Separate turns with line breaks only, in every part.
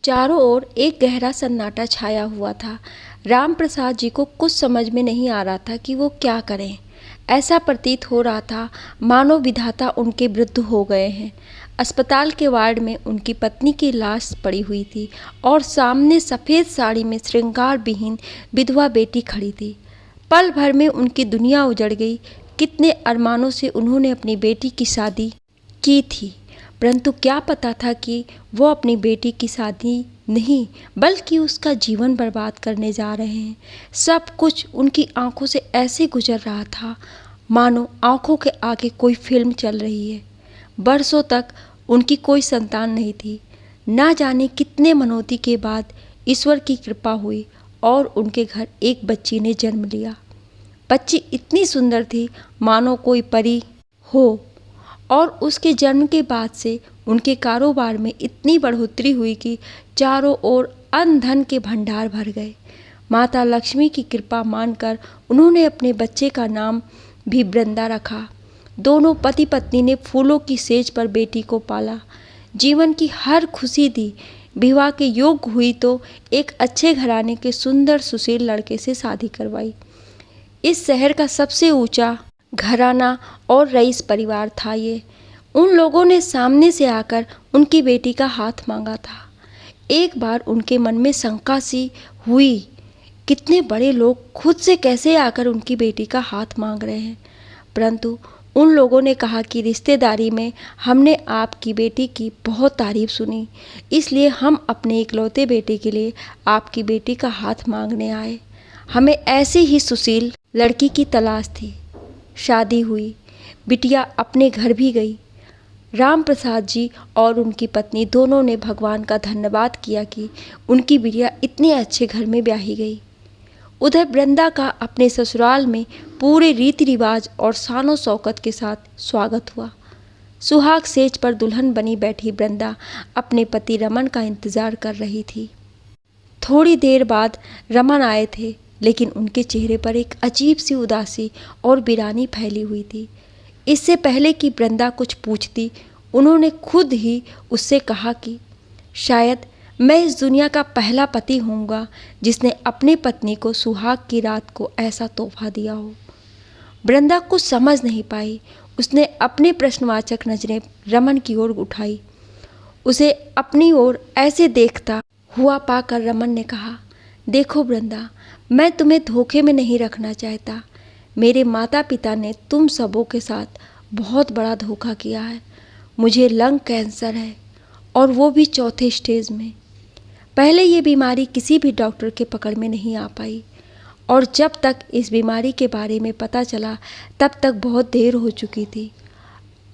चारों ओर एक गहरा सन्नाटा छाया हुआ था। राम प्रसाद जी को कुछ समझ में नहीं आ रहा था कि वो क्या करें। ऐसा प्रतीत हो रहा था मानो विधाता उनके विरुद्ध हो गए हैं। अस्पताल के वार्ड में उनकी पत्नी की लाश पड़ी हुई थी और सामने सफ़ेद साड़ी में श्रृंगार विहीन विधवा बेटी खड़ी थी। पल भर में उनकी दुनिया उजड़ गई। कितने अरमानों से उन्होंने अपनी बेटी की शादी की थी, परंतु क्या पता था कि वो अपनी बेटी की शादी नहीं बल्कि उसका जीवन बर्बाद करने जा रहे हैं। सब कुछ उनकी आंखों से ऐसे गुजर रहा था मानो आंखों के आगे कोई फिल्म चल रही है। बरसों तक उनकी कोई संतान नहीं थी। ना जाने कितने मनौती के बाद ईश्वर की कृपा हुई और उनके घर एक बच्ची ने जन्म लिया। बच्ची इतनी सुंदर थी मानो कोई परी हो, और उसके जन्म के बाद से उनके कारोबार में इतनी बढ़ोतरी हुई कि चारों ओर अन्न धन के भंडार भर गए। माता लक्ष्मी की कृपा मानकर उन्होंने अपने बच्चे का नाम भी वृंदा रखा। दोनों पति पत्नी ने फूलों की सेज पर बेटी को पाला, जीवन की हर खुशी दी। विवाह के योग्य हुई तो एक अच्छे घराने के सुंदर सुशील लड़के से शादी करवाई। इस शहर का सबसे ऊंचा घराना और रईस परिवार था ये। उन लोगों ने सामने से आकर उनकी बेटी का हाथ मांगा था। एक बार उनके मन में शंका सी हुई, कितने बड़े लोग खुद से कैसे आकर उनकी बेटी का हाथ मांग रहे हैं। परंतु उन लोगों ने कहा कि रिश्तेदारी में हमने आपकी बेटी की बहुत तारीफ सुनी, इसलिए हम अपने इकलौते बेटे के लिए आपकी बेटी का हाथ मांगने आए। हमें ऐसे ही सुशील लड़की की तलाश थी। शादी हुई, बिटिया अपने घर भी गई। राम प्रसाद जी और उनकी पत्नी दोनों ने भगवान का धन्यवाद किया कि उनकी बिटिया इतने अच्छे घर में ब्याही गई। उधर वृंदा का अपने ससुराल में पूरे रीति रिवाज और शानो शौकत के साथ स्वागत हुआ। सुहाग सेज पर दुल्हन बनी बैठी वृंदा अपने पति रमन का इंतजार कर रही थी। थोड़ी देर बाद रमन आए थे, लेकिन उनके चेहरे पर एक अजीब सी उदासी और वीरानी फैली हुई थी। इससे पहले कि वृंदा कुछ पूछती, उन्होंने खुद ही उससे कहा कि शायद मैं इस दुनिया का पहला पति होऊंगा जिसने अपनी पत्नी को सुहाग की रात को ऐसा तोहफा दिया हो। वृंदा कुछ समझ नहीं पाई। उसने अपने प्रश्नवाचक नजरें रमन की ओर उठाई। उसे अपनी ओर ऐसे देखता हुआ पाकर रमन ने कहा, देखो वृंदा, मैं तुम्हें धोखे में नहीं रखना चाहता। मेरे माता पिता ने तुम सबों के साथ बहुत बड़ा धोखा किया है। मुझे लंग कैंसर है और वो भी चौथे स्टेज में। पहले ये बीमारी किसी भी डॉक्टर के पकड़ में नहीं आ पाई और जब तक इस बीमारी के बारे में पता चला तब तक बहुत देर हो चुकी थी।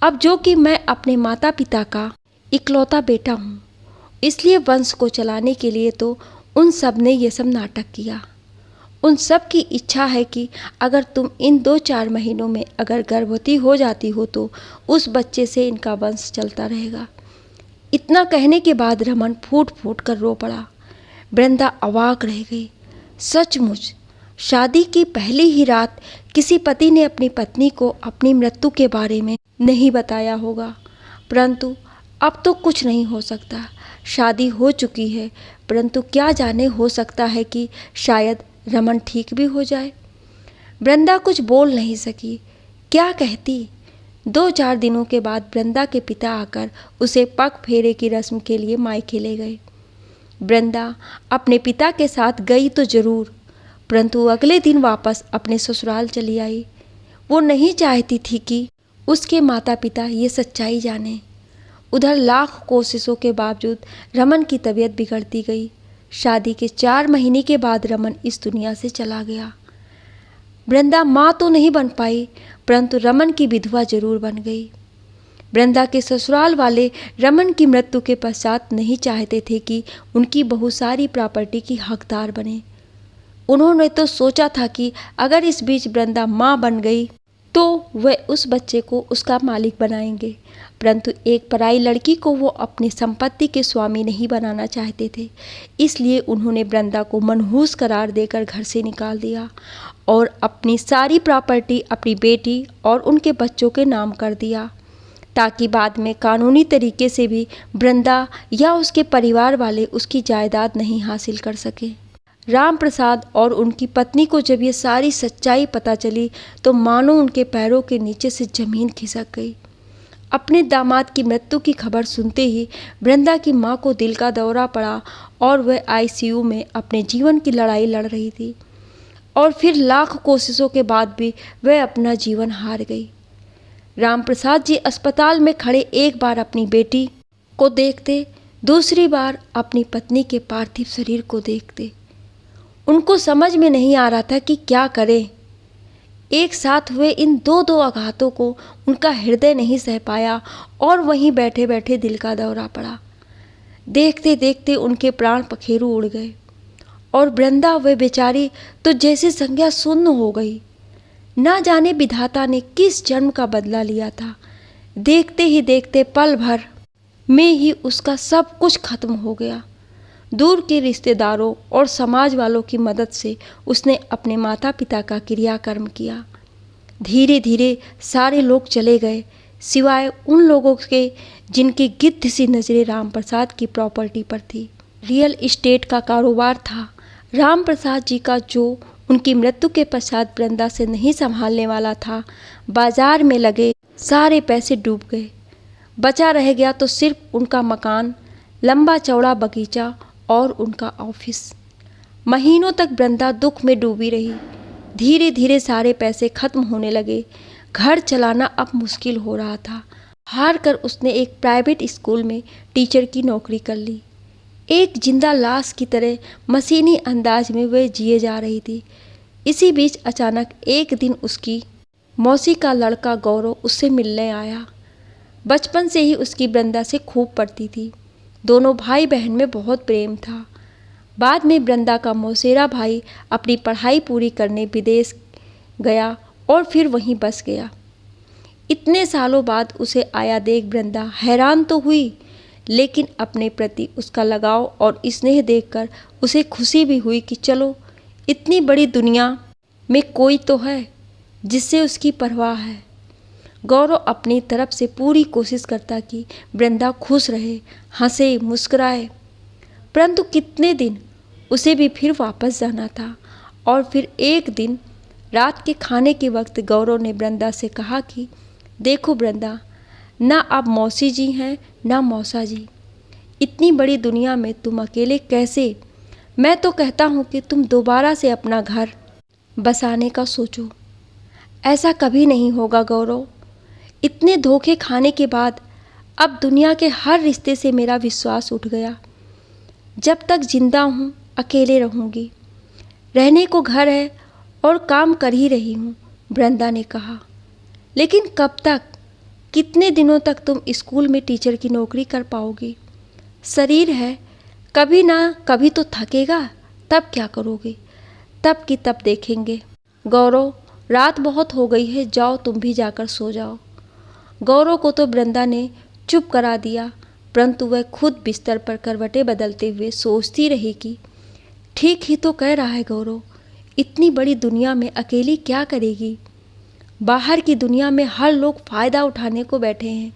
अब जो कि मैं अपने माता पिता का इकलौता बेटा हूँ, इसलिए वंश को चलाने के लिए तो उन सब ने ये सब नाटक किया। उन सब की इच्छा है कि अगर तुम इन 2-4 महीनों में अगर गर्भवती हो जाती हो तो उस बच्चे से इनका वंश चलता रहेगा। इतना कहने के बाद रमन फूट फूट कर रो पड़ा। वृंदा अवाक रह गई। सचमुच शादी की पहली ही रात किसी पति ने अपनी पत्नी को अपनी मृत्यु के बारे में नहीं बताया होगा, परंतु अब तो कुछ नहीं हो सकता। शादी हो चुकी है, परंतु क्या जाने, हो सकता है कि शायद रमन ठीक भी हो जाए। वृंदा कुछ बोल नहीं सकी। क्या कहती। 2-4 दिनों के बाद वृंदा के पिता आकर उसे पग फेरे की रस्म के लिए मायके ले गए। वृंदा अपने पिता के साथ गई तो जरूर, परंतु अगले दिन वापस अपने ससुराल चली आई। वो नहीं चाहती थी कि उसके माता पिता ये सच्चाई जाने। उधर लाख कोशिशों के बावजूद रमन की तबीयत बिगड़ती गई। शादी के 4 महीने के बाद रमन इस दुनिया से चला गया। वृंदा माँ तो नहीं बन पाई, परंतु रमन की विधवा जरूर बन गई। वृंदा के ससुराल वाले रमन की मृत्यु के पश्चात नहीं चाहते थे कि उनकी बहू सारी प्रॉपर्टी की हकदार बने। उन्होंने तो सोचा था कि अगर इस बीच वृंदा माँ बन गई तो वह उस बच्चे को उसका मालिक बनाएंगे, परंतु एक पराई लड़की को वो अपनी संपत्ति के स्वामी नहीं बनाना चाहते थे। इसलिए उन्होंने वृंदा को मनहूस करार देकर घर से निकाल दिया और अपनी सारी प्रॉपर्टी अपनी बेटी और उनके बच्चों के नाम कर दिया। ताकि बाद में कानूनी तरीके से भी वृंदा या उसके परिवार वाले उसकी जायदाद नहीं हासिल कर सके। राम प्रसाद और उनकी पत्नी को जब ये सारी सच्चाई पता चली तो मानो उनके पैरों के नीचे से ज़मीन खिसक गई। अपने दामाद की मृत्यु की खबर सुनते ही वृंदा की माँ को दिल का दौरा पड़ा और वह आईसीयू में अपने जीवन की लड़ाई लड़ रही थी और फिर लाख कोशिशों के बाद भी वह अपना जीवन हार गई। राम प्रसाद जी अस्पताल में खड़े एक बार अपनी बेटी को देखते, दूसरी बार अपनी पत्नी के पार्थिव शरीर को देखते। उनको समझ में नहीं आ रहा था कि क्या करें। एक साथ हुए इन दो आघातों को उनका हृदय नहीं सह पाया और वहीं बैठे बैठे दिल का दौरा पड़ा। देखते देखते उनके प्राण पखेरु उड़ गए और वृंदा वह बेचारी तो जैसे संज्ञा शून्य हो गई। ना जाने विधाता ने किस जन्म का बदला लिया था। देखते ही देखते पल भर में ही उसका सब कुछ खत्म हो गया। दूर के रिश्तेदारों और समाज वालों की मदद से उसने अपने माता पिता का क्रियाकर्म किया। धीरे धीरे सारे लोग चले गए सिवाय उन लोगों के जिनकी गिद्ध सी नज़रें राम प्रसाद की प्रॉपर्टी पर थी। रियल एस्टेट का कारोबार था राम प्रसाद जी का, जो उनकी मृत्यु के पश्चात वृंदा से नहीं संभालने वाला था। बाजार में लगे सारे पैसे डूब गए। बचा रह गया तो सिर्फ उनका मकान, लंबा चौड़ा बगीचा और उनका ऑफिस। महीनों तक वृंदा दुख में डूबी रही। धीरे धीरे सारे पैसे खत्म होने लगे। घर चलाना अब मुश्किल हो रहा था। हार कर उसने एक प्राइवेट स्कूल में टीचर की नौकरी कर ली। एक जिंदा लाश की तरह मशीनी अंदाज में वह जिए जा रही थी। इसी बीच अचानक एक दिन उसकी मौसी का लड़का गौरव उससे मिलने आया। बचपन से ही उसकी वृंदा से खूब पड़ती थी। दोनों भाई बहन में बहुत प्रेम था। बाद में वृंदा का मौसेरा भाई अपनी पढ़ाई पूरी करने विदेश गया और फिर वहीं बस गया। इतने सालों बाद उसे आया देख वृंदा हैरान तो हुई, लेकिन अपने प्रति उसका लगाव और स्नेह देखकर उसे खुशी भी हुई कि चलो इतनी बड़ी दुनिया में कोई तो है जिससे उसकी परवाह है। गौरव अपनी तरफ से पूरी कोशिश करता कि वृंदा खुश रहे, हंसे, मुस्कुराए, परंतु कितने दिन उसे भी फिर वापस जाना था। और फिर एक दिन रात के खाने के वक्त गौरव ने वृंदा से कहा कि देखो वृंदा, ना अब मौसी जी हैं ना मौसा जी। इतनी बड़ी दुनिया में तुम अकेले कैसे? मैं तो कहता हूँ कि तुम दोबारा से अपना घर बसाने का सोचो। ऐसा कभी नहीं होगा गौरव। इतने धोखे खाने के बाद अब दुनिया के हर रिश्ते से मेरा विश्वास उठ गया। जब तक जिंदा हूँ अकेले रहूँगी। रहने को घर है और काम कर ही रही हूँ, वृंदा ने कहा। लेकिन कब तक? कितने दिनों तक तुम स्कूल में टीचर की नौकरी कर पाओगी? शरीर है, कभी ना कभी तो थकेगा, तब क्या करोगे? तब की तब देखेंगे। गौरव, रात बहुत हो गई है, जाओ तुम भी जाकर सो जाओ। गौरव को तो वृंदा ने चुप करा दिया, परंतु वह खुद बिस्तर पर करवटें बदलते हुए सोचती रही कि ठीक ही तो कह रहा है गौरव। इतनी बड़ी दुनिया में अकेली क्या करेगी? बाहर की दुनिया में हर लोग फ़ायदा उठाने को बैठे हैं।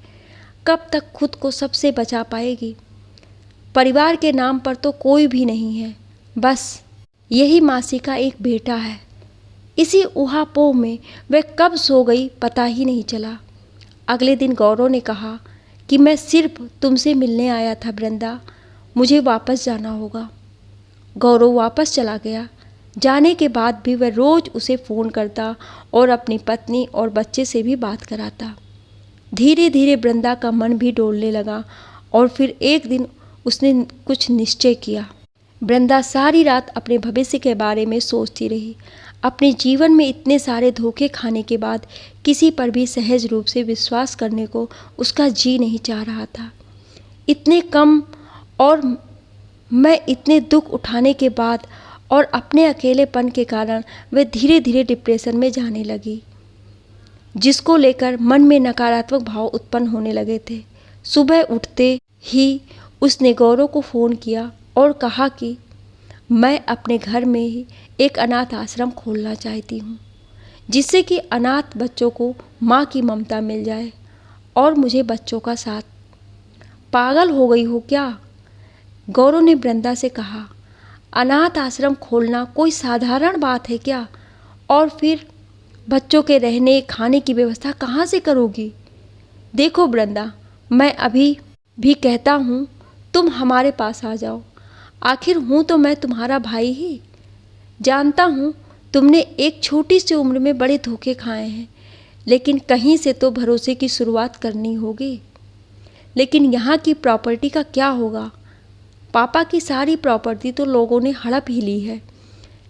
कब तक खुद को सबसे बचा पाएगी? परिवार के नाम पर तो कोई भी नहीं है, बस यही मासी का एक बेटा है। इसी ऊहापोह में वह कब सो गई पता ही नहीं चला। अगले दिन गौरव ने कहा कि मैं सिर्फ तुमसे मिलने आया था वृंदा, मुझे वापस जाना होगा। गौरव वापस चला गया। जाने के बाद भी वह रोज़ उसे फ़ोन करता और अपनी पत्नी और बच्चे से भी बात कराता। धीरे धीरे वृंदा का मन भी डोलने लगा और फिर एक दिन उसने कुछ निश्चय किया। वृंदा सारी रात अपने भविष्य के बारे में सोचती रही। अपने जीवन में इतने सारे धोखे खाने के बाद किसी पर भी सहज रूप से विश्वास करने को उसका जी नहीं चाह रहा था। इतने कम और मैं इतने दुख उठाने के बाद और अपने अकेलेपन के कारण वह धीरे धीरे डिप्रेशन में जाने लगी, जिसको लेकर मन में नकारात्मक भाव उत्पन्न होने लगे थे। सुबह उठते ही उसने गौरव को फ़ोन किया और कहा कि मैं अपने घर में ही एक अनाथ आश्रम खोलना चाहती हूँ, जिससे कि अनाथ बच्चों को माँ की ममता मिल जाए और मुझे बच्चों का साथ। पागल हो गई हो क्या? गौरव ने वृंदा से कहा। अनाथ आश्रम खोलना कोई साधारण बात है क्या? और फिर बच्चों के रहने खाने की व्यवस्था कहाँ से करोगी? देखो वृंदा, मैं अभी भी कहता हूँ तुम हमारे पास आ जाओ। आखिर हूँ तो मैं तुम्हारा भाई ही। जानता हूँ तुमने एक छोटी सी उम्र में बड़े धोखे खाए हैं, लेकिन कहीं से तो भरोसे की शुरुआत करनी होगी। लेकिन यहाँ की प्रॉपर्टी का क्या होगा? पापा की सारी प्रॉपर्टी तो लोगों ने हड़प ही ली है,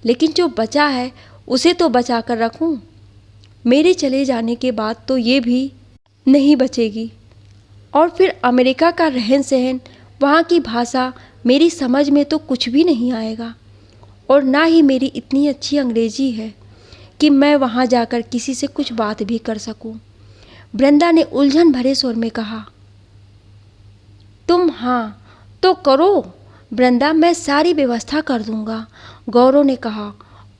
लेकिन जो बचा है उसे तो बचा कर रखूं। मेरे चले जाने के बाद तो ये भी नहीं बचेगी। और फिर अमेरिका का रहन सहन, वहाँ की भाषा मेरी समझ में तो कुछ भी नहीं आएगा। और ना ही मेरी इतनी अच्छी अंग्रेजी है कि मैं वहाँ जाकर किसी से कुछ बात भी कर सकूं। वृंदा ने उलझन भरे स्वर में कहा। तुम हाँ तो करो वृंदा, मैं सारी व्यवस्था कर दूंगा, गौरव ने कहा।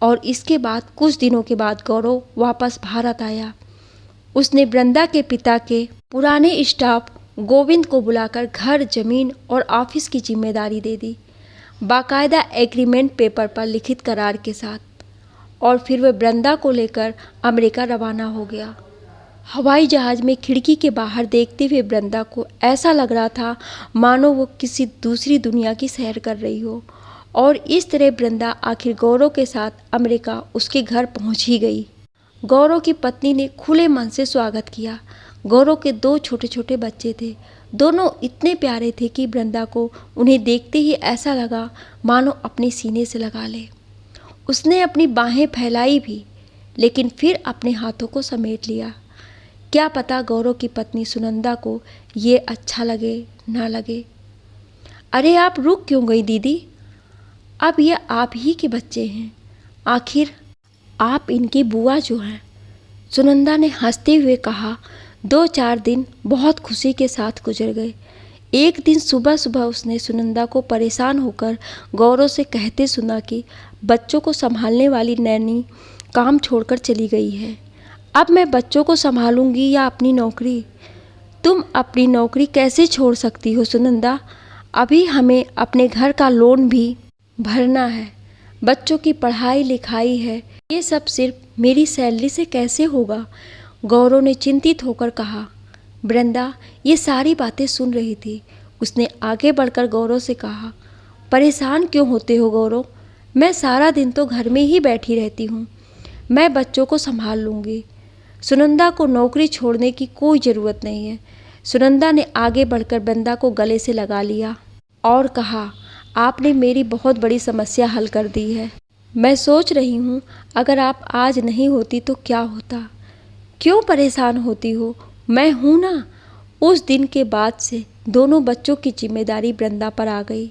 और इसके बाद कुछ दिनों के बाद गौरव वापस भारत आया। उसने वृंदा के पिता के पुराने स्टाफ गोविंद को बुलाकर घर, जमीन और ऑफिस की जिम्मेदारी दे दी, बाकायदा एग्रीमेंट पेपर पर लिखित करार के साथ। और फिर वह वृंदा को लेकर अमेरिका रवाना हो गया। हवाई जहाज़ में खिड़की के बाहर देखते हुए वृंदा को ऐसा लग रहा था मानो वो किसी दूसरी दुनिया की सैर कर रही हो। और इस तरह वृंदा आखिर गौरव के साथ अमेरिका उसके घर पहुंच ही गई। गौरव की पत्नी ने खुले मन से स्वागत किया। गौरव के 2 छोटे छोटे बच्चे थे। दोनों इतने प्यारे थे कि वृंदा को उन्हें देखते ही ऐसा लगा मानो अपने सीने से लगा ले। उसने अपनी बाहें फैलाई भी, लेकिन फिर अपने हाथों को समेट लिया। क्या पता गौरव की पत्नी सुनंदा को ये अच्छा लगे ना लगे। अरे आप रुक क्यों गई दीदी? अब ये आप ही के बच्चे हैं, आखिर आप इनकी बुआ जो हैं, सुनंदा ने हंसते हुए कहा। 2-4 दिन बहुत खुशी के साथ गुजर गए। एक दिन सुबह सुबह उसने सुनंदा को परेशान होकर गौरव से कहते सुना कि बच्चों को संभालने वाली नैनी काम छोड़कर चली गई है। अब मैं बच्चों को संभालूंगी या अपनी नौकरी? तुम अपनी नौकरी कैसे छोड़ सकती हो सुनंदा? अभी हमें अपने घर का लोन भी भरना है, बच्चों की पढ़ाई लिखाई है, ये सब सिर्फ मेरी सैलरी से कैसे होगा? गौरव ने चिंतित होकर कहा। वृंदा ये सारी बातें सुन रही थी। उसने आगे बढ़कर गौरव से कहा, परेशान क्यों होते हो गौरव? मैं सारा दिन तो घर में ही बैठी रहती हूँ, मैं बच्चों को संभाल लूँगी। सुनंदा को नौकरी छोड़ने की कोई ज़रूरत नहीं है। सुनंदा ने आगे बढ़कर वृंदा को गले से लगा लिया और कहा, आपने मेरी बहुत बड़ी समस्या हल कर दी है। मैं सोच रही हूँ अगर आप आज नहीं होती तो क्या होता। क्यों परेशान होती हो? मैं हूँ ना। उस दिन के बाद से दोनों बच्चों की जिम्मेदारी वृंदा पर आ गई।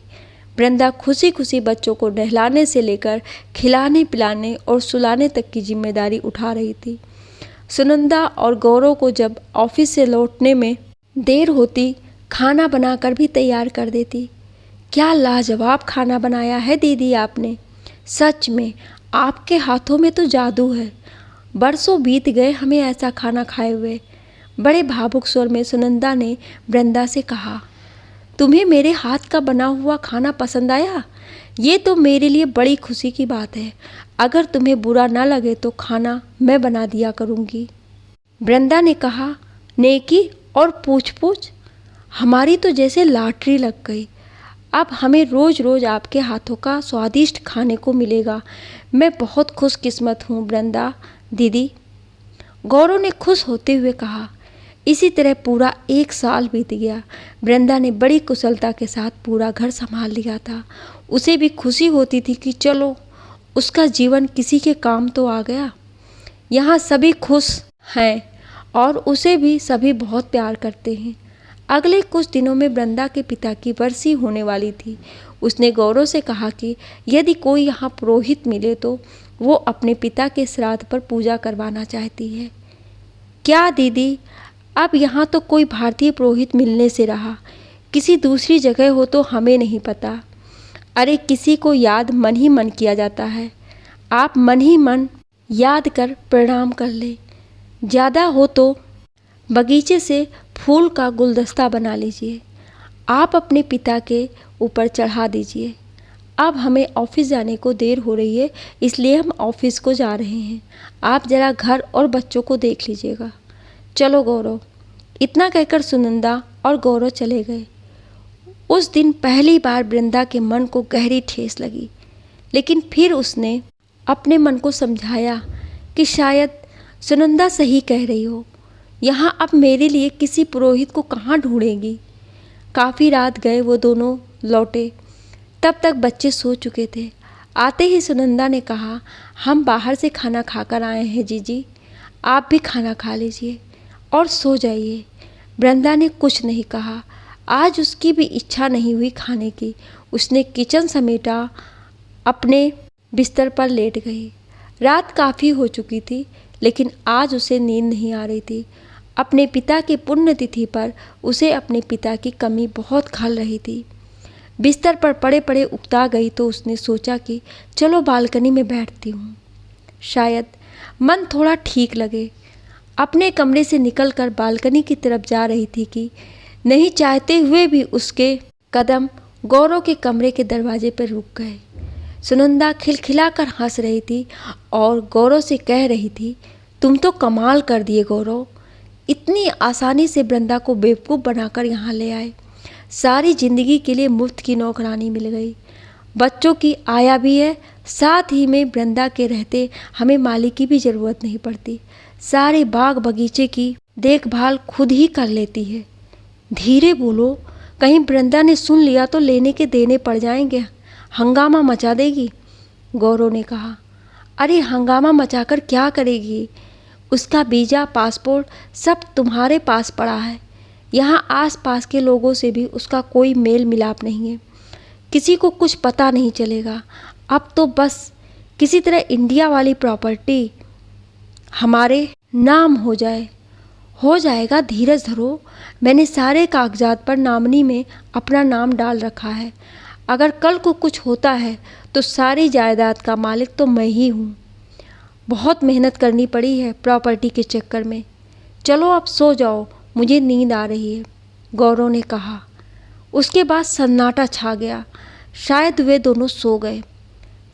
वृंदा खुशी खुशी बच्चों को नहलाने से लेकर खिलाने पिलाने और सुलाने तक की जिम्मेदारी उठा रही थी। सुनंदा और गौरव को जब ऑफिस से लौटने में देर होती, खाना बनाकर भी तैयार कर देती। क्या लाजवाब खाना बनाया है दीदी आपने, सच में आपके हाथों में तो जादू है। बरसों बीत गए हमें ऐसा खाना खाए हुए। बड़े भावुक स्वर में सुनंदा ने वृंदा से कहा, तुम्हें मेरे हाथ का बना हुआ खाना पसंद आया? ये तो मेरे लिए बड़ी खुशी की बात है। अगर तुम्हें बुरा ना लगे तो खाना मैं बना दिया करूँगी। वृंदा ने कहा, नेकी और पूछ पूछ, हमारी तो जैसे लॉटरी लग गई। अब हमें रोज़ रोज़ आपके हाथों का स्वादिष्ट खाने को मिलेगा। मैं बहुत खुशकिस्मत हूँ वृंदा दीदी, गौरव ने खुश होते हुए कहा। इसी तरह पूरा 1 साल बीत गया। वृंदा ने बड़ी कुशलता के साथ पूरा घर संभाल लिया था। उसे भी खुशी होती थी कि चलो उसका जीवन किसी के काम तो आ गया। यहाँ सभी खुश हैं और उसे भी सभी बहुत प्यार करते हैं। अगले कुछ दिनों में वृंदा के पिता की बरसी होने वाली थी। उसने गौरव से कहा कि यदि कोई यहाँ पुरोहित मिले तो वो अपने पिता के श्राद्ध पर पूजा करवाना चाहती है। क्या दीदी, अब यहाँ तो कोई भारतीय पुरोहित मिलने से रहा, किसी दूसरी जगह हो तो हमें नहीं पता। अरे किसी को याद मन ही मन किया जाता है। आप मन ही मन याद कर प्रणाम कर ले। ज़्यादा हो तो बगीचे से फूल का गुलदस्ता बना लीजिए, आप अपने पिता के ऊपर चढ़ा दीजिए। अब हमें ऑफिस जाने को देर हो रही है, इसलिए हम ऑफिस को जा रहे हैं। आप ज़रा घर और बच्चों को देख लीजिएगा। चलो गौरव। इतना कहकर सुनंदा और गौरव चले गए। उस दिन पहली बार वृंदा के मन को गहरी ठेस लगी, लेकिन फिर उसने अपने मन को समझाया कि शायद सुनंदा सही कह रही हो। यहाँ अब मेरे लिए किसी पुरोहित को कहाँ ढूंढेंगी। काफ़ी रात गए वो दोनों लौटे, तब तक बच्चे सो चुके थे। आते ही सुनंदा ने कहा, हम बाहर से खाना खाकर आए हैं जीजी, आप भी खाना खा लीजिए और सो जाइए। वृंदा ने कुछ नहीं कहा। आज उसकी भी इच्छा नहीं हुई खाने की। उसने किचन समेटा, अपने बिस्तर पर लेट गई। रात काफ़ी हो चुकी थी, लेकिन आज उसे नींद नहीं आ रही थी। अपने पिता की पुण्यतिथि पर उसे अपने पिता की कमी बहुत खल रही थी। बिस्तर पर पड़े पड़े उकता गई तो उसने सोचा कि चलो बालकनी में बैठती हूँ, शायद मन थोड़ा ठीक लगे। अपने कमरे से निकलकर बालकनी की तरफ जा रही थी कि नहीं चाहते हुए भी उसके कदम गौरव के कमरे के दरवाजे पर रुक गए। सुनंदा खिलखिलाकर हंस रही थी और गौरव से कह रही थी, तुम तो कमाल कर दिए गौरव, इतनी आसानी से वृंदा को बेवकूफ़ बनाकर यहाँ ले आए। सारी ज़िंदगी के लिए मुफ्त की नौकरानी मिल गई। बच्चों की आया भी है, साथ ही में वृंदा के रहते हमें मालिक की भी ज़रूरत नहीं पड़ती। सारे बाग बगीचे की देखभाल खुद ही कर लेती है। धीरे बोलो, कहीं वृंदा ने सुन लिया तो लेने के देने पड़ जाएंगे, हंगामा मचा देगी। गौरव ने कहा, अरे हंगामा मचाकर क्या करेगी, उसका वीज़ा पासपोर्ट सब तुम्हारे पास पड़ा है। यहाँ आस-पास के लोगों से भी उसका कोई मेल मिलाप नहीं है, किसी को कुछ पता नहीं चलेगा। अब तो बस किसी तरह इंडिया वाली प्रॉपर्टी हमारे नाम हो जाए। हो जाएगा, धीरज धरो। मैंने सारे कागजात पर नामनी में अपना नाम डाल रखा है। अगर कल को कुछ होता है तो सारी जायदाद का मालिक तो मैं ही हूँ। बहुत मेहनत करनी पड़ी है प्रॉपर्टी के चक्कर में। चलो अब सो जाओ, मुझे नींद आ रही है, गौरव ने कहा। उसके बाद सन्नाटा छा गया। शायद वे दोनों सो गए।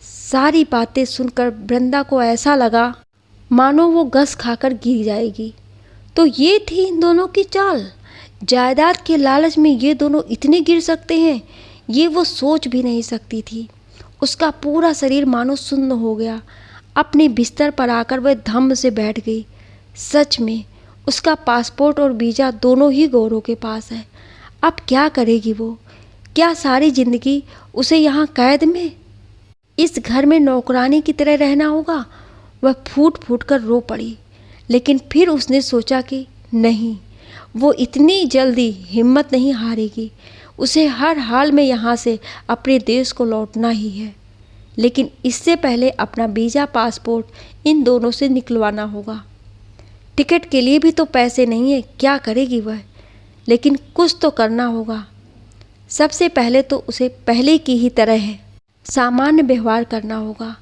सारी बातें सुनकर वृंदा को ऐसा लगा मानो वो गस खाकर गिर जाएगी। तो ये थी इन दोनों की चाल। जायदाद के लालच में ये दोनों इतने गिर सकते हैं, ये वो सोच भी नहीं सकती थी। उसका पूरा शरीर मानो सुन्न हो गया। अपने बिस्तर पर आकर वह धम्म से बैठ गई। सच में उसका पासपोर्ट और वीज़ा दोनों ही गौरव के पास है। अब क्या करेगी वो? क्या सारी ज़िंदगी उसे यहाँ कैद में, इस घर में नौकरानी की तरह रहना होगा? वह फूट फूट कर रो पड़ी, लेकिन फिर उसने सोचा कि नहीं, वो इतनी जल्दी हिम्मत नहीं हारेगी। उसे हर हाल में यहाँ से अपने देश को लौटना ही है। लेकिन इससे पहले अपना वीज़ा पासपोर्ट इन दोनों से निकलवाना होगा। टिकट के लिए भी तो पैसे नहीं है, क्या करेगी वह? लेकिन कुछ तो करना होगा। सबसे पहले तो उसे पहले की ही तरह है सामान्य व्यवहार करना होगा,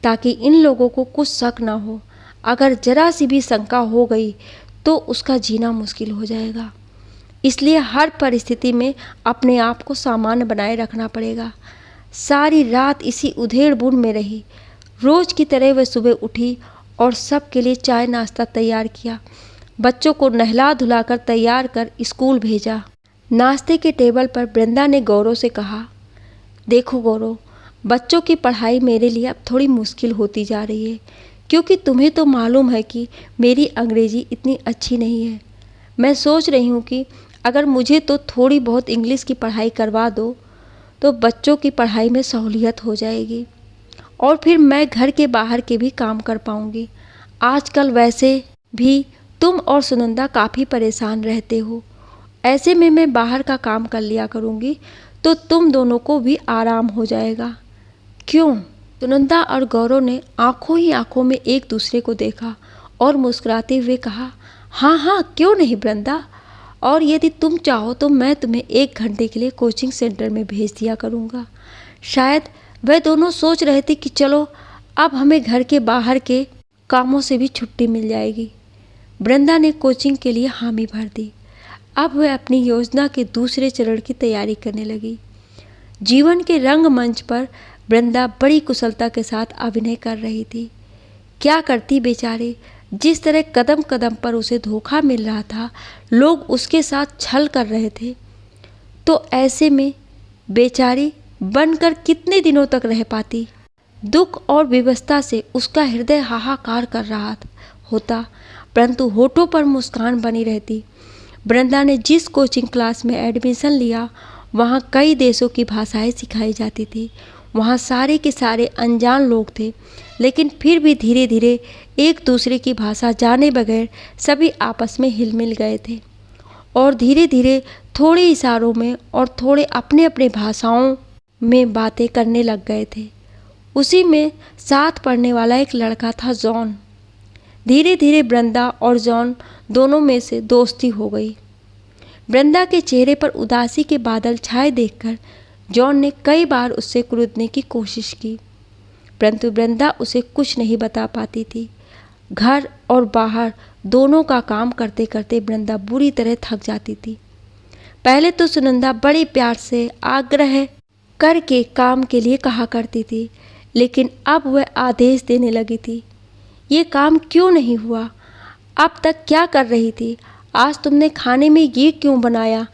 ताकि इन लोगों को कुछ शक ना हो। अगर जरा सी भी शंका हो गई तो उसका जीना मुश्किल हो जाएगा। इसलिए हर परिस्थिति में अपने आप को सामान्य बनाए रखना पड़ेगा। सारी रात इसी उधेड़-बुन में रही। रोज़ की तरह वह सुबह उठी और सबके लिए चाय नाश्ता तैयार किया। बच्चों को नहला धुलाकर तैयार कर स्कूल भेजा। नाश्ते के टेबल पर वृंदा ने गौरव से कहा, देखो गौरव, बच्चों की पढ़ाई मेरे लिए अब थोड़ी मुश्किल होती जा रही है, क्योंकि तुम्हें तो मालूम है कि मेरी अंग्रेज़ी इतनी अच्छी नहीं है। मैं सोच रही हूँ कि अगर मुझे तो थोड़ी बहुत इंग्लिश की पढ़ाई करवा दो तो बच्चों की पढ़ाई में सहूलियत हो जाएगी और फिर मैं घर के बाहर के भी काम कर पाऊँगी। आजकल वैसे भी तुम और सुनंदा काफ़ी परेशान रहते हो, ऐसे में मैं बाहर का काम कर लिया करूँगी तो तुम दोनों को भी आराम हो जाएगा। क्यों? सुनंदा और गौरव ने आंखों ही आंखों में एक दूसरे को देखा और मुस्कुराते हुए कहा, हाँ हाँ क्यों नहीं वृंदा, और यदि तुम चाहो तो मैं तुम्हें 1 घंटे के लिए कोचिंग सेंटर में भेज दिया करूँगा। शायद वह दोनों सोच रहे थे कि चलो अब हमें घर के बाहर के कामों से भी छुट्टी मिल जाएगी। वृंदा ने कोचिंग के लिए हामी भर दी। अब वह अपनी योजना के दूसरे चरण की तैयारी करने लगी। जीवन के रंगमंच पर वृंदा बड़ी कुशलता के साथ अभिनय कर रही थी। क्या करती बेचारी, जिस तरह कदम कदम पर उसे धोखा मिल रहा था, लोग उसके साथ छल कर रहे थे, तो ऐसे में बेचारी बनकर कितने दिनों तक रह पाती। दुख और विवशता से उसका हृदय हाहाकार कर रहा होता, परंतु होठों पर मुस्कान बनी रहती। वृंदा ने जिस कोचिंग क्लास में एडमिशन लिया, वहाँ कई देशों की भाषाएं सिखाई जाती थी। वहाँ सारे के सारे अनजान लोग थे, लेकिन फिर भी धीरे धीरे एक दूसरे की भाषा जाने बगैर सभी आपस में हिल मिल गए थे और धीरे धीरे थोड़े इशारों में और थोड़े अपने अपने भाषाओं में बातें करने लग गए थे। उसी में साथ पढ़ने वाला एक लड़का था, जॉन। धीरे धीरे वृंदा और जॉन दोनों में से दोस्ती हो गई। वृंदा के चेहरे पर उदासी के बादल छाए देखकर जॉन ने कई बार उससे क्रुद्धने की कोशिश की, परंतु वृंदा उसे कुछ नहीं बता पाती थी। घर और बाहर दोनों का काम करते करते वृंदा बुरी तरह थक जाती थी। पहले तो सुनंदा बड़े प्यार से आग्रह करके काम के लिए कहा करती थी, लेकिन अब वह आदेश देने लगी थी। ये काम क्यों नहीं हुआ? अब तक क्या कर रही थी? आज तुमने खाने में ये क्यों बनाया?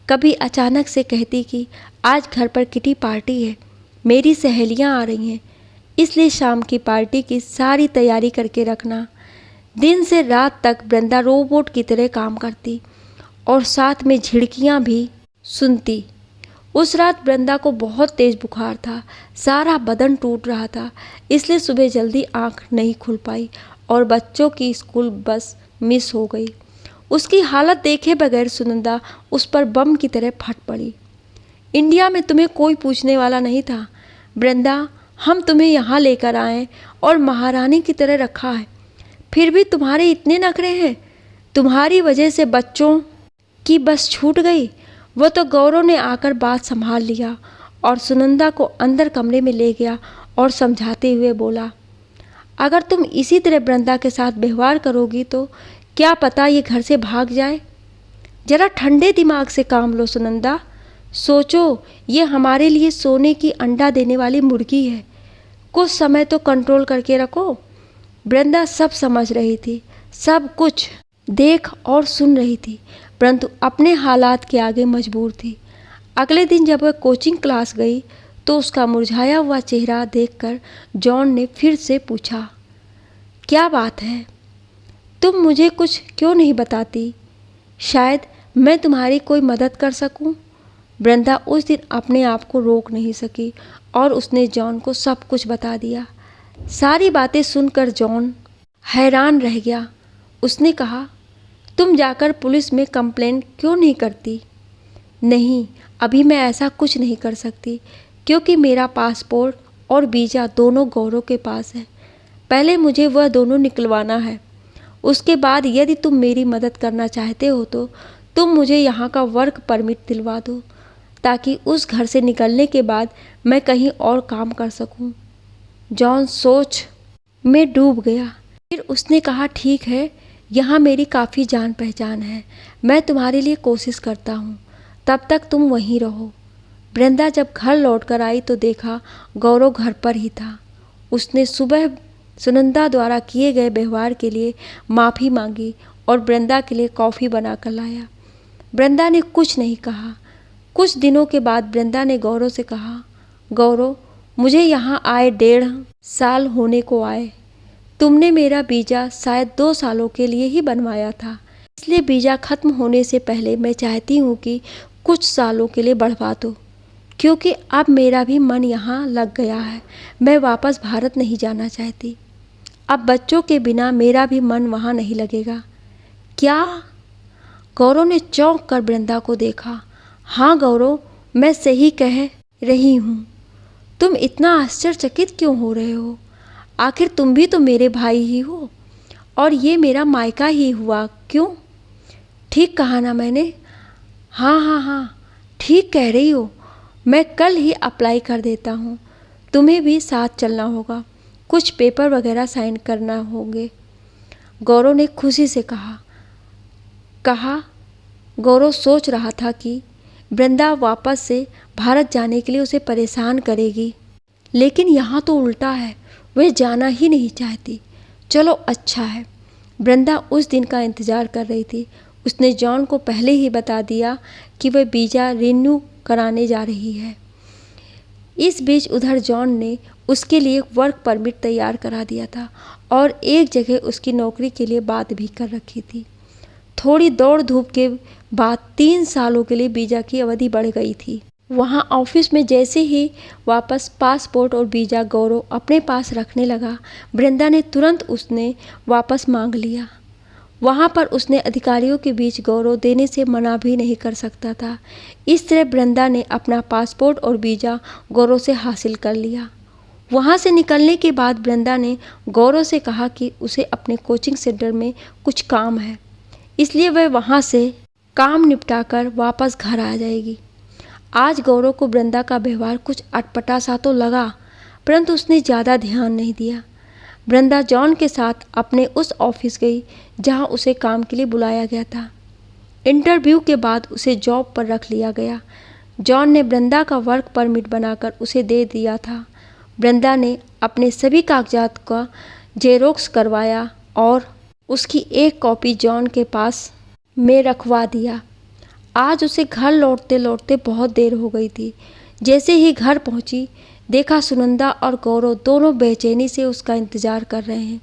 कभी अचानक से कहती कि आज घर पर किटी पार्टी है, मेरी सहेलियां आ रही हैं, इसलिए शाम की पार्टी की सारी तैयारी करके रखना। दिन से रात तक वृंदा रोबोट की तरह काम करती और साथ में झिड़कियां भी सुनती। उस रात वृंदा को बहुत तेज बुखार था, सारा बदन टूट रहा था, इसलिए सुबह जल्दी आंख नहीं खुल पाई और बच्चों की स्कूल बस मिस हो गई। उसकी हालत देखे बगैर सुनंदा उस पर बम की तरह फट पड़ी। इंडिया में तुम्हें कोई पूछने वाला नहीं था वृंदा, हम तुम्हें यहाँ लेकर आए और महारानी की तरह रखा है, फिर भी तुम्हारे इतने नखरे हैं। तुम्हारी वजह से बच्चों की बस छूट गई। वो तो गौरव ने आकर बात संभाल लिया और सुनंदा को अंदर कमरे में ले गया और समझाते हुए बोला, अगर तुम इसी तरह वृंदा के साथ व्यवहार करोगी तो क्या पता ये घर से भाग जाए। जरा ठंडे दिमाग से काम लो सुनंदा, सोचो ये हमारे लिए सोने की अंडा देने वाली मुर्गी है, कुछ समय तो कंट्रोल करके रखो। वृंदा सब समझ रही थी, सब कुछ देख और सुन रही थी, परंतु अपने हालात के आगे मजबूर थी। अगले दिन जब वह कोचिंग क्लास गई तो उसका मुरझाया हुआ चेहरा देखकर जॉन ने फिर से पूछा, क्या बात है? तुम मुझे कुछ क्यों नहीं बताती? शायद मैं तुम्हारी कोई मदद कर सकूं। वृंदा उस दिन अपने आप को रोक नहीं सकी और उसने जॉन को सब कुछ बता दिया। सारी बातें सुनकर जॉन हैरान रह गया। उसने कहा, तुम जाकर पुलिस में कंप्लेंट क्यों नहीं करती? नहीं, अभी मैं ऐसा कुछ नहीं कर सकती, क्योंकि मेरा पासपोर्ट और वीज़ा दोनों गौरव के पास है। पहले मुझे वह दोनों निकलवाना है। उसके बाद यदि तुम मेरी मदद करना चाहते हो तो तुम मुझे यहाँ का वर्क परमिट दिलवा दो, ताकि उस घर से निकलने के बाद मैं कहीं और काम कर सकूं। जॉन सोच में डूब गया। फिर उसने कहा, ठीक है, यहाँ मेरी काफ़ी जान पहचान है, मैं तुम्हारे लिए कोशिश करता हूँ, तब तक तुम वहीं रहो। वृंदा जब घर लौटकर आई तो देखा गौरव घर पर ही था। उसने सुबह सुनंदा द्वारा किए गए व्यवहार के लिए माफ़ी मांगी और वृंदा के लिए कॉफ़ी बनाकर लाया। वृंदा ने कुछ नहीं कहा। कुछ दिनों के बाद वृंदा ने गौरव से कहा, गौरव, मुझे यहाँ आए 1.5 साल होने को आए। तुमने मेरा वीज़ा शायद 2 सालों के लिए ही बनवाया था, इसलिए वीज़ा ख़त्म होने से पहले मैं चाहती हूँ कि कुछ सालों के लिए बढ़वा दो, क्योंकि अब मेरा भी मन यहाँ लग गया है। मैं वापस भारत नहीं जाना चाहती। अब बच्चों के बिना मेरा भी मन वहाँ नहीं लगेगा। क्या? गौरव ने चौंक कर वृंदा को देखा। हाँ गौरव, मैं सही कह रही हूँ। तुम इतना आश्चर्यचकित क्यों हो रहे हो? आखिर तुम भी तो मेरे भाई ही हो और ये मेरा मायका ही हुआ। क्यों? ठीक कहा ना मैंने? हाँ हाँ हाँ, ठीक कह रही हो। मैं कल ही अप्लाई कर देता हूँ। तुम्हें भी साथ चलना होगा, कुछ पेपर वगैरह साइन करना होंगे। गौरव ने खुशी से कहा। गौरव सोच रहा था कि वृंदा वापस से भारत जाने के लिए उसे परेशान करेगी, लेकिन यहाँ तो उल्टा है, वह जाना ही नहीं चाहती। चलो अच्छा है। वृंदा उस दिन का इंतज़ार कर रही थी। उसने जॉन को पहले ही बता दिया कि वह वीज़ा रिन्यू कराने जा रही है। इस बीच उधर जॉन ने उसके लिए वर्क परमिट तैयार करा दिया था और एक जगह उसकी नौकरी के लिए बात भी कर रखी थी। थोड़ी दौड़ धूप के बाद 3 सालों के लिए वीज़ा की अवधि बढ़ गई थी। वहाँ ऑफिस में जैसे ही वापस पासपोर्ट और वीज़ा गौरव अपने पास रखने लगा, वृंदा ने तुरंत उसने वापस मांग लिया। वहाँ पर उसने अधिकारियों के बीच गौरव देने से मना भी नहीं कर सकता था। इस तरह वृंदा ने अपना पासपोर्ट और वीज़ा गौरव से हासिल कर लिया। वहाँ से निकलने के बाद वृंदा ने गौरव से कहा कि उसे अपने कोचिंग सेंटर में कुछ काम है, इसलिए वह वहाँ से काम निपटाकर वापस घर आ जाएगी। आज गौरव को वृंदा का व्यवहार कुछ अटपटा सा तो लगा, परंतु उसने ज़्यादा ध्यान नहीं दिया। वृंदा जॉन के साथ अपने उस ऑफिस गई जहां उसे काम के लिए बुलाया गया था। इंटरव्यू के बाद उसे जॉब पर रख लिया गया। जॉन ने वृंदा का वर्क परमिट बनाकर उसे दे दिया था। वृंदा ने अपने सभी कागजात का जेरोक्स करवाया और उसकी एक कॉपी जॉन के पास में रखवा दिया। आज उसे घर लौटते लौटते बहुत देर हो गई थी। जैसे ही घर पहुंची, देखा सुनंदा और गौरव दोनों बेचैनी से उसका इंतज़ार कर रहे हैं।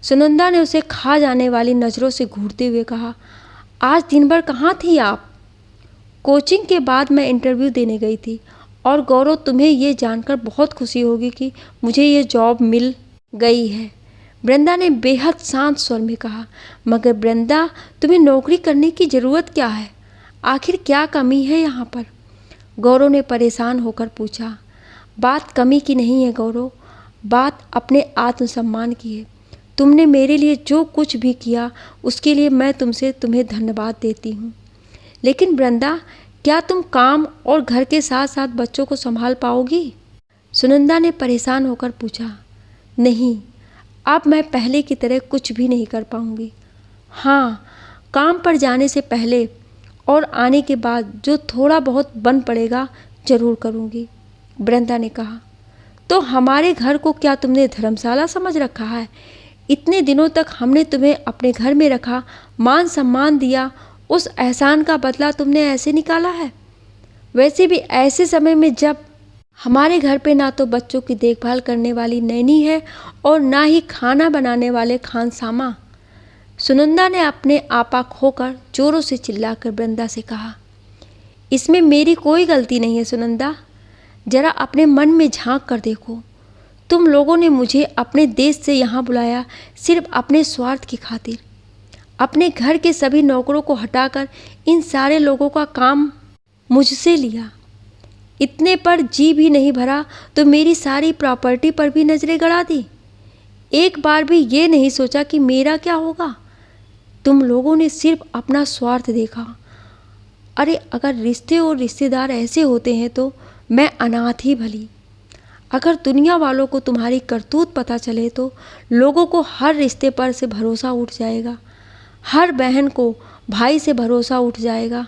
सुनंदा ने उसे खा जाने वाली नज़रों से घूरते हुए कहा, आज दिन भर कहाँ थी आप? कोचिंग के बाद मैं इंटरव्यू देने गई थी। और गौरव, तुम्हें ये जानकर बहुत खुशी होगी कि मुझे ये जॉब मिल गई है, वृंदा ने बेहद शांत स्वर में कहा। मगर वृंदा, तुम्हें नौकरी करने की ज़रूरत क्या है? आखिर क्या कमी है यहाँ पर? गौरव ने परेशान होकर पूछा। बात कमी की नहीं है गौरव, बात अपने आत्मसम्मान की है। तुमने मेरे लिए जो कुछ भी किया उसके लिए मैं तुम्हें धन्यवाद देती हूँ। लेकिन वृंदा, क्या तुम काम और घर के साथ साथ बच्चों को संभाल पाओगी? सुनंदा ने परेशान होकर पूछा। नहीं, अब मैं पहले की तरह कुछ भी नहीं कर पाऊँगी। हाँ, काम पर जाने से पहले और आने के बाद जो थोड़ा बहुत बन पड़ेगा ज़रूर करूँगी, वृंदा ने कहा। तो हमारे घर को क्या तुमने धर्मशाला समझ रखा है? इतने दिनों तक हमने तुम्हें अपने घर में रखा, मान सम्मान दिया, उस एहसान का बदला तुमने ऐसे निकाला है? वैसे भी ऐसे समय में जब हमारे घर पे ना तो बच्चों की देखभाल करने वाली नैनी है और ना ही खाना बनाने वाले खानसामा। सुनंदा ने अपने आपा खोकर जोरों से चिल्लाकर वृंदा से कहा। इसमें मेरी कोई गलती नहीं है सुनंदा, जरा अपने मन में झांक कर देखो। तुम लोगों ने मुझे अपने देश से यहाँ बुलाया सिर्फ अपने स्वार्थ की खातिर। अपने घर के सभी नौकरों को हटाकर इन सारे लोगों का काम मुझसे लिया। इतने पर जी भी नहीं भरा तो मेरी सारी प्रॉपर्टी पर भी नजरें गड़ा दी। एक बार भी ये नहीं सोचा कि मेरा क्या होगा। तुम लोगों ने सिर्फ अपना स्वार्थ देखा। अरे अगर रिश्ते और रिश्तेदार ऐसे होते हैं तो मैं अनाथ ही भली। अगर दुनिया वालों को तुम्हारी करतूत पता चले तो लोगों को हर रिश्ते पर से भरोसा उठ जाएगा, हर बहन को भाई से भरोसा उठ जाएगा।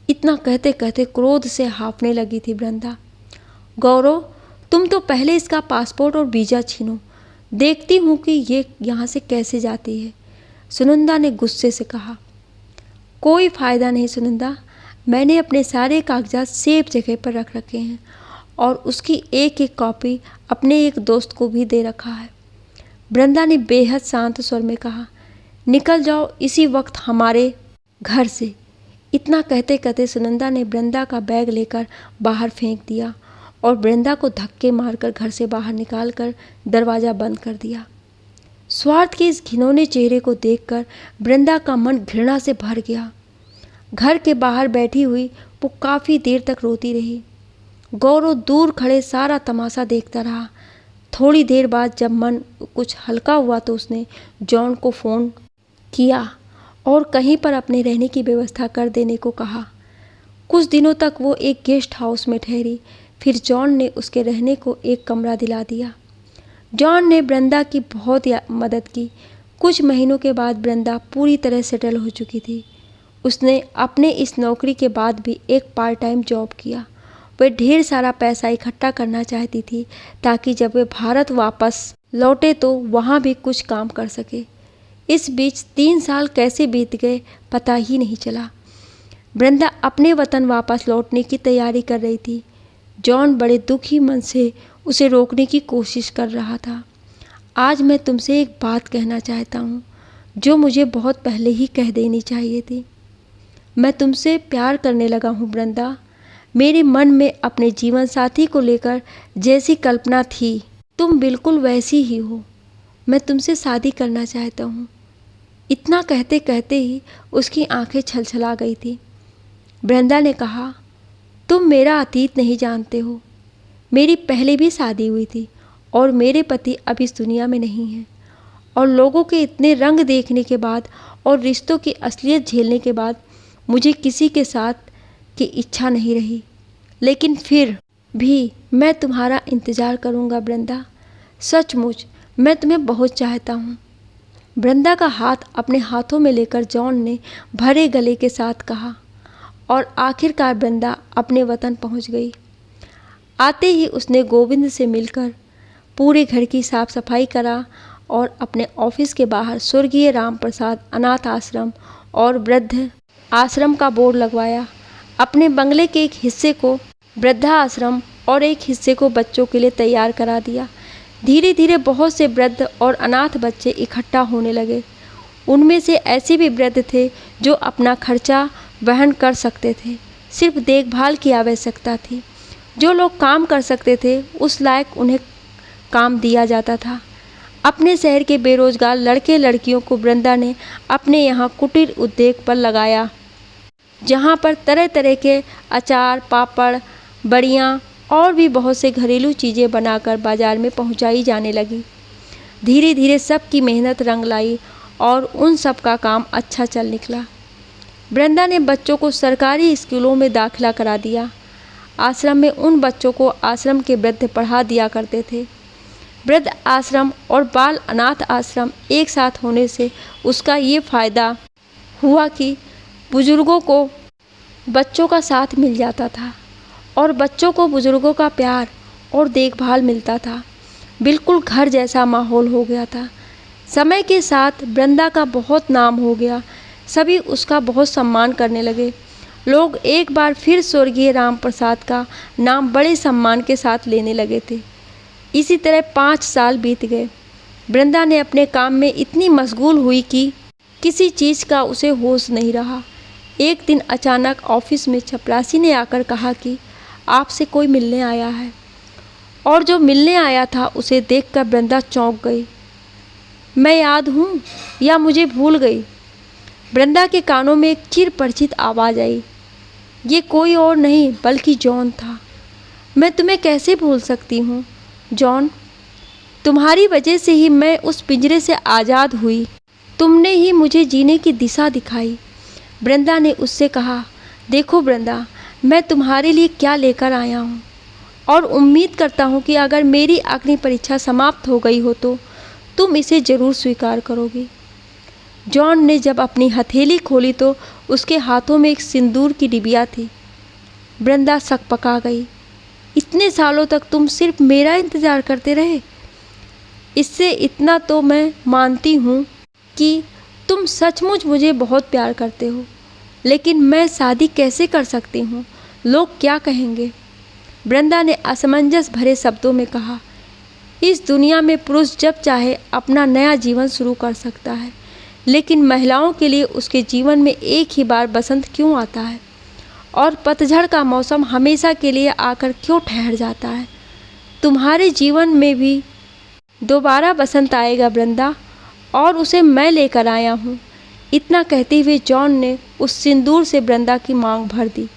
इतना कहते कहते क्रोध से हाँफने लगी थी वृंदा। गौरव, तुम तो पहले इसका पासपोर्ट और वीज़ा छीनो, देखती हूँ कि ये यहाँ से कैसे जाती है, सुनंदा ने गुस्से से कहा। कोई फ़ायदा नहीं सुनंदा, मैंने अपने सारे कागजात सेफ जगह पर रख रखे हैं और उसकी एक एक कॉपी अपने एक दोस्त को भी दे रखा है, वृंदा ने बेहद शांत स्वर में कहा। निकल जाओ इसी वक्त हमारे घर से। इतना कहते कहते सुनंदा ने वृंदा का बैग लेकर बाहर फेंक दिया और वृंदा को धक्के मारकर घर से बाहर निकालकर दरवाज़ा बंद कर दिया। स्वार्थ के इस घिनौने चेहरे को देखकर वृंदा का मन घृणा से भर गया। घर के बाहर बैठी हुई वो काफ़ी देर तक रोती रही। गौरव दूर खड़े सारा तमाशा देखता रहा। थोड़ी देर बाद जब मन कुछ हल्का हुआ तो उसने जॉन को फ़ोन किया और कहीं पर अपने रहने की व्यवस्था कर देने को कहा। कुछ दिनों तक वो एक गेस्ट हाउस में ठहरी, फिर जॉन ने उसके रहने को एक कमरा दिला दिया। जॉन ने वृंदा की बहुत मदद की। कुछ महीनों के बाद वृंदा पूरी तरह सेटल हो चुकी थी। उसने अपने इस नौकरी के बाद भी एक पार्ट टाइम जॉब किया। वह ढेर सारा पैसा इकट्ठा करना चाहती थी ताकि जब वे भारत वापस लौटे तो वहाँ भी कुछ काम कर सके। इस बीच 3 साल कैसे बीत गए पता ही नहीं चला। वृंदा अपने वतन वापस लौटने की तैयारी कर रही थी। जॉन बड़े दुखी मन से उसे रोकने की कोशिश कर रहा था। आज मैं तुमसे एक बात कहना चाहता हूँ जो मुझे बहुत पहले ही कह देनी चाहिए थी। मैं तुमसे प्यार करने लगा हूँ वृंदा। मेरे मन में अपने जीवन साथी को लेकर जैसी कल्पना थी तुम बिल्कुल वैसी ही हो। मैं तुमसे शादी करना चाहता हूँ। इतना कहते कहते ही उसकी आंखें छलछला गई थी। वृंदा ने कहा, तुम मेरा अतीत नहीं जानते हो। मेरी पहले भी शादी हुई थी और मेरे पति अब इस दुनिया में नहीं हैं। और लोगों के इतने रंग देखने के बाद और रिश्तों की असलियत झेलने के बाद मुझे किसी के साथ की इच्छा नहीं रही। लेकिन फिर भी मैं तुम्हारा इंतज़ार करूँगा वृंदा। सचमुच मैं तुम्हें बहुत चाहता हूँ। वृंदा का हाथ अपने हाथों में लेकर जॉन ने भरे गले के साथ कहा और आखिरकार वृंदा अपने वतन पहुँच गई। आते ही उसने गोविंद से मिलकर पूरे घर की साफ सफाई करा और अपने ऑफिस के बाहर स्वर्गीय राम प्रसाद अनाथ आश्रम और वृद्ध आश्रम का बोर्ड लगवाया। अपने बंगले के एक हिस्से को वृद्धा आश्रम और एक हिस्से को बच्चों के लिए तैयार करा दिया। धीरे धीरे बहुत से वृद्ध और अनाथ बच्चे इकट्ठा होने लगे। उनमें से ऐसे भी वृद्ध थे जो अपना खर्चा वहन कर सकते थे, सिर्फ देखभाल की आवश्यकता थी। जो लोग काम कर सकते थे उस लायक उन्हें काम दिया जाता था। अपने शहर के बेरोजगार लड़के लड़कियों को वृंदा ने अपने यहाँ कुटीर उद्योग पर लगाया, जहाँ पर तरह तरह के अचार, पापड़, बड़ियाँ और भी बहुत से घरेलू चीज़ें बनाकर बाजार में पहुँचाई जाने लगी। धीरे धीरे सबकी मेहनत रंग लाई और उन सब का काम अच्छा चल निकला। वृंदा ने बच्चों को सरकारी स्कूलों में दाखिला करा दिया। आश्रम में उन बच्चों को आश्रम के वृद्ध पढ़ा दिया करते थे। वृद्ध आश्रम और बाल अनाथ आश्रम एक साथ होने से उसका ये फ़ायदा हुआ कि बुजुर्गों को बच्चों का साथ मिल जाता था और बच्चों को बुजुर्गों का प्यार और देखभाल मिलता था। बिल्कुल घर जैसा माहौल हो गया था। समय के साथ वृंदा का बहुत नाम हो गया। सभी उसका बहुत सम्मान करने लगे। लोग एक बार फिर स्वर्गीय राम प्रसाद का नाम बड़े सम्मान के साथ लेने लगे थे। इसी तरह 5 साल बीत गए। वृंदा ने अपने काम में इतनी मशगूल हुई कि किसी चीज़ का उसे होश नहीं रहा। एक दिन अचानक ऑफिस में चपरासी ने आकर कहा कि आपसे कोई मिलने आया है। और जो मिलने आया था उसे देखकर वृंदा चौंक गई। मैं याद हूँ या मुझे भूल गई? वृंदा के कानों में एक चिर परिचित आवाज़ आई। ये कोई और नहीं बल्कि जॉन था। मैं तुम्हें कैसे भूल सकती हूँ जॉन? तुम्हारी वजह से ही मैं उस पिंजरे से आज़ाद हुई। तुमने ही मुझे जीने की दिशा दिखाई। वृंदा ने उससे कहा, देखो वृंदा, मैं तुम्हारे लिए क्या लेकर आया हूँ और उम्मीद करता हूँ कि अगर मेरी अग्नि परीक्षा समाप्त हो गई हो तो तुम इसे ज़रूर स्वीकार करोगी। जॉन ने जब अपनी हथेली खोली तो उसके हाथों में एक सिंदूर की डिबिया थी। वृंदा सकपका गई। इतने सालों तक तुम सिर्फ मेरा इंतज़ार करते रहे? इससे इतना तो मैं मानती हूँ कि तुम सचमुच मुझे बहुत प्यार करते हो, लेकिन मैं शादी कैसे कर सकती हूँ? लोग क्या कहेंगे? वृंदा ने असमंजस भरे शब्दों में कहा, इस दुनिया में पुरुष जब चाहे अपना नया जीवन शुरू कर सकता है, लेकिन महिलाओं के लिए उसके जीवन में एक ही बार बसंत क्यों आता है और पतझड़ का मौसम हमेशा के लिए आकर क्यों ठहर जाता है? तुम्हारे जीवन में भी दोबारा बसंत आएगा वृंदा, और उसे मैं लेकर आया हूँ। इतना कहते हुए जॉन ने उस सिंदूर से वृंदा की मांग भर दी।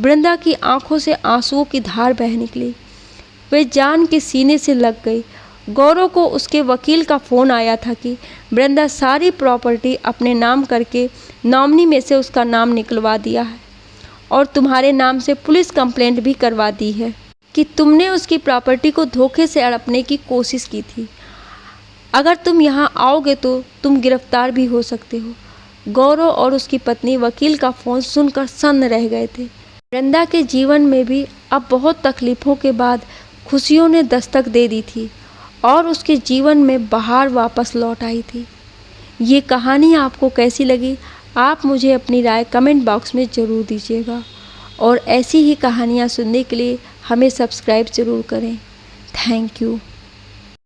वृंदा की आंखों से आंसुओं की धार बह निकली। वे जान के सीने से लग गई। गौरव को उसके वकील का फ़ोन आया था कि वृंदा सारी प्रॉपर्टी अपने नाम करके नॉमिनी में से उसका नाम निकलवा दिया है और तुम्हारे नाम से पुलिस कंप्लेंट भी करवा दी है कि तुमने उसकी प्रॉपर्टी को धोखे से हड़पने की कोशिश की थी। अगर तुम यहाँ आओगे तो तुम गिरफ्तार भी हो सकते हो। गौरव और उसकी पत्नी वकील का फ़ोन सुनकर सन्न रह गए थे। वृंदा के जीवन में भी अब बहुत तकलीफ़ों के बाद खुशियों ने दस्तक दे दी थी और उसके जीवन में बहार वापस लौट आई थी। ये कहानी आपको कैसी लगी, आप मुझे अपनी राय कमेंट बॉक्स में ज़रूर दीजिएगा और ऐसी ही कहानियाँ सुनने के लिए हमें सब्सक्राइब ज़रूर करें। Thank you.